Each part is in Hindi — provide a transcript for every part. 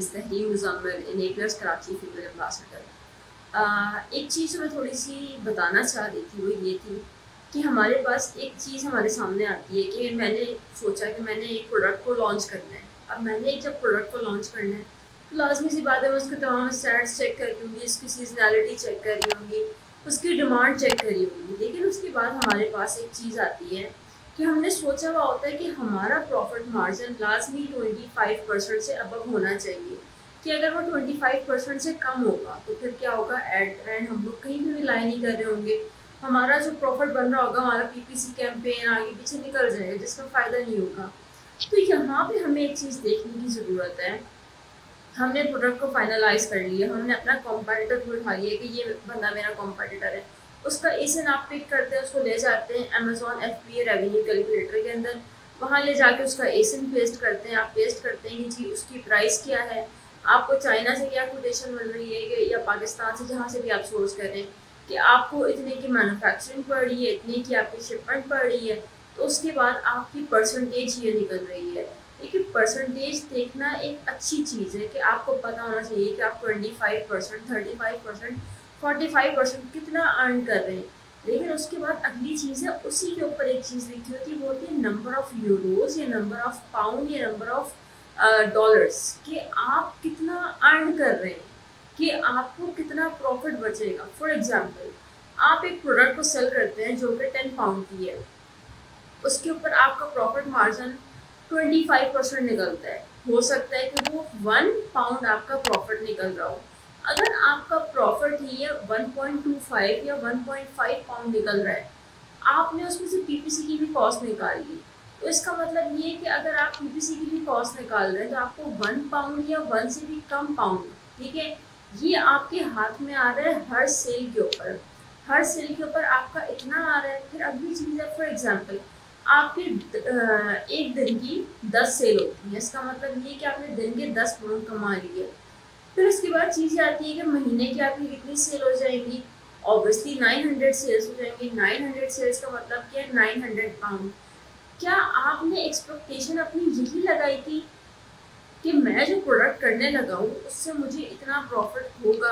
Is Tahreem Muzammil, enablers Karachi female ambassador. एक चीज़ मैं थोड़ी सी बताना चाह रही थी, वो ये थी कि हमारे पास एक चीज़ हमारे सामने आती है कि मैंने सोचा कि मैंने एक प्रोडक्ट को लॉन्च करना है। अब मैंने एक जब प्रोडक्ट को लॉन्च करना है तो लाजमी सी बात है, मैं उसके तमाम स्टैट्स चेक कर रही होंगी, उसकी सीजनैलिटी चेक कर रही होंगी, उसकी डिमांड चेक करी होगी। लेकिन उसके बाद हमारे पास एक चीज़ आती है कि हमने सोचा हुआ होता है कि हमारा प्रॉफिट मार्जिन लाजमी 25% से अबव होना चाहिए, कि अगर वो 25% से कम होगा तो फिर क्या होगा, एट एंड हम लोग कहीं भी रिलाई नहीं कर रहे होंगे, हमारा जो प्रॉफिट बन रहा होगा, हमारा पीपीसी कैंपेन आगे पीछे निकल जाएगा जिसका फ़ायदा नहीं होगा। तो यहाँ पे हमें एक चीज़ देखने की ज़रूरत है। हमने प्रोडक्ट को फाइनलाइज कर लिया, हमने अपना कॉम्पिटिटर को उठा लिया कि ये बंदा मेरा कॉम्पिटिटर है, उसका एसन आप पिक करते हैं, उसको ले जाते हैं अमेजोन FBA रेवेन्यू कैलकुलेटर के अंदर, वहाँ ले जाके उसका एसन पेस्ट करते हैं। आप पेस्ट करते हैं कि जी उसकी प्राइस क्या है, आपको चाइना से क्या कोटेशन मिल रही है या पाकिस्तान से, जहाँ से भी आप सोर्स करें, कि आपको इतने की मैन्युफैक्चरिंग पड़ रही है, इतने की आपकी शिपमेंट पड़ रही है, तो उसके बाद आपकी परसेंटेज ये निकल रही है। देखिए, परसेंटेज देखना एक अच्छी चीज़ है कि आपको पता होना चाहिए कि आप 25%, 35%, 45% कितना अर्न कर रहे हैं। लेकिन उसके बाद अगली चीज़ है, उसी के ऊपर एक चीज़ लिखी होती है, वो होती है नंबर ऑफ़ यूरोज़ या नंबर ऑफ़ पाउंड या नंबर ऑफ़ डॉलर्स, कि आप कितना अर्न कर रहे हैं, कि आपको कितना प्रॉफिट बचेगा। फॉर एग्जांपल, आप एक प्रोडक्ट को सेल करते हैं जो कि 10 पाउंड की है, उसके ऊपर आपका प्रॉफिट मार्जिन 25% निकलता है। हो सकता है कि वो 1 पाउंड आपका प्रॉफिट निकल रहा हो। अगर आपका प्रॉफिट ही है 1.25 या 1.5 पाउंड निकल रहा है, आपने उसमें से पीपीसी की भी कॉस्ट निकाल ली, तो इसका मतलब ये है कि अगर आप पीपीसी की भी कॉस्ट निकाल रहे हैं तो आपको 1 पाउंड या 1 से भी कम पाउंड, ठीक है, ये आपके हाथ में आ रहा है हर सेल के ऊपर। हर सेल के ऊपर आपका इतना आ रहा है। फिर अगली चीज़ है, फॉर एग्जांपल, आपके एक दिन की 10 सेल होती है, इसका मतलब ये कि आपने दिन के 10 पाउंड कमा लिए। फिर उसके बाद चीज़ आती है कि महीने की आपकी कितनी सेल हो जाएंगी। ऑब्वियसली 900 सेल्स हो जाएंगी। 900 सेल्स का मतलब क्या है, 900 पाउंड। क्या आपने एक्सपेक्टेशन अपनी यही लगाई थी कि मैं जो प्रोडक्ट करने लगा हूँ उससे मुझे इतना प्रॉफिट होगा?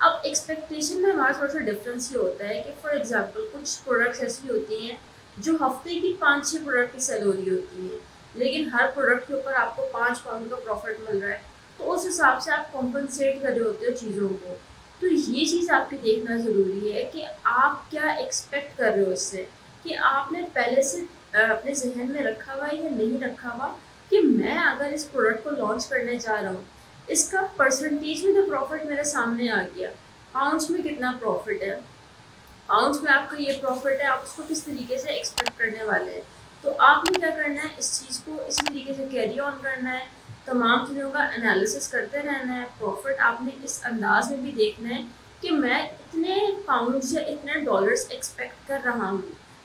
अब एक्सपेक्टेशन में हमारा थोड़ा सा डिफरेंस ये होता है कि फॉर एग्जांपल कुछ प्रोडक्ट्स ऐसी होती हैं जो हफ्ते की 5-6 प्रोडक्ट की सेल हो रही होती है, लेकिन हर प्रोडक्ट के ऊपर आपको 5 पाउंड का प्रॉफिट मिल रहा है, तो उस हिसाब से आप कॉम्पनसेट कर रहे होते हो चीज़ों को। तो ये चीज़ आपके देखना ज़रूरी है कि आप क्या एक्सपेक्ट कर रहे हो इससे, कि आपने पहले से अपने जहन में रखा हुआ है या नहीं रखा हुआ, कि मैं अगर इस प्रोडक्ट को लॉन्च करने जा रहा हूँ, इसका परसेंटेज में तो प्रॉफिट मेरे सामने आ गया, पाउंड्स में कितना प्रॉफिट है, पाउंड्स में आपका ये प्रॉफिट है, आप उसको किस तरीके से एक्सपेक्ट करने वाले हैं। तो आपने क्या करना है, इस चीज़ को इसी तरीके से कैरी ऑन करना है, तमाम चीज़ों का एनालिसिस करते रहना है। प्रॉफिट आपने इस अंदाज में भी देखना है कि मैं इतने पाउंड्स या इतने डॉलर्स एक्सपेक्ट कर रहा हूँ,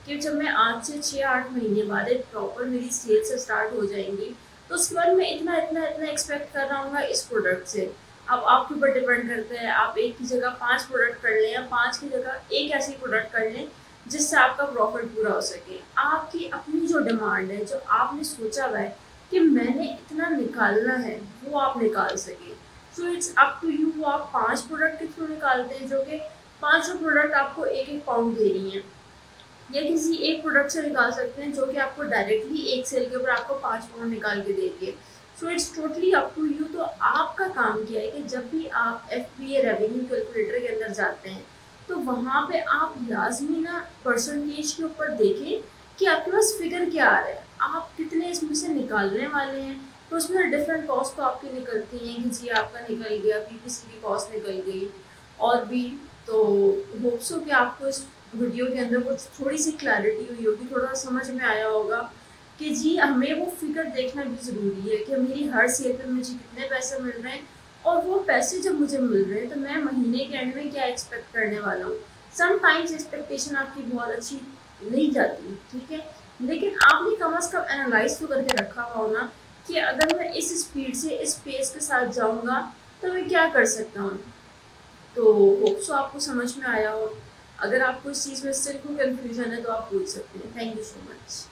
कि जब मैं आज से 6-8 महीने बाद एक प्रॉपर मेरी सेल्स स्टार्ट हो जाएंगी, तो उसके बाद मैं इतना इतना इतना एक्सपेक्ट कर रहा हूँ इस प्रोडक्ट से। अब आपके ऊपर डिपेंड करता है, आप एक की जगह 5 प्रोडक्ट कर लें या 5 की जगह एक ऐसी प्रोडक्ट कर लें जिससे आपका प्रॉफिट पूरा हो सके। आपकी अपनी जो डिमांड है, जो आपने सोचा हुआ है कि मैंने इतना निकालना है, वो आप निकाल सकें। So it's up to you, वो आप 5 प्रोडक्ट के थ्रू निकालते हैं जो कि 500 प्रोडक्ट आपको 1-1 पाउंड दे रही हैं, या किसी एक प्रोडक्ट से निकाल सकते हैं जो कि आपको डायरेक्टली एक सेल के ऊपर आपको 5 पाउंड निकाल के दे रही है। So it's totally up to you. तो आपका काम क्या है कि जब भी आप FBA रेवेन्यू कैलकुलेटर के अंदर जाते हैं, तो वहाँ पे आप लाजमी ना परसेंटेज के ऊपर देखें कि आपके पास फिगर क्या आ रहा है, आप कितने इसमें से निकालने वाले हैं। तो उसमें डिफरेंट कॉस्ट तो आपकी निकलती हैं कि जी आपका निकल गया, पीपीसी की कॉस्ट निकल गई, और भी। तो होप्स हो कि आपको इस वीडियो के अंदर कुछ थोड़ी सी क्लैरिटी हुई होगी, थोड़ा समझ में आया होगा कि जी हमें वो फिगर देखना भी ज़रूरी है कि मेरी हर सेल पे मुझे कितने पैसे मिल रहे हैं, और वो पैसे जब मुझे मिल रहे हैं तो मैं महीने के एंड में क्या एक्सपेक्ट करने वाला हूँ। समटाइम्स एक्सपेक्टेशन आपकी बहुत अच्छी नहीं जाती, ठीक है, लेकिन आपने कम अज़ कम एनालाइज तो करके रखा हुआ हो ना कि अगर मैं इस स्पीड से इस पेस के साथ जाऊँगा तो मैं क्या कर सकता हूँ। तो होप सो आपको समझ में आया हो। अगर आपको इस चीज़ में स्टिल कोई कन्फ्यूजन है तो आप पूछ सकते हैं। Thank you so much.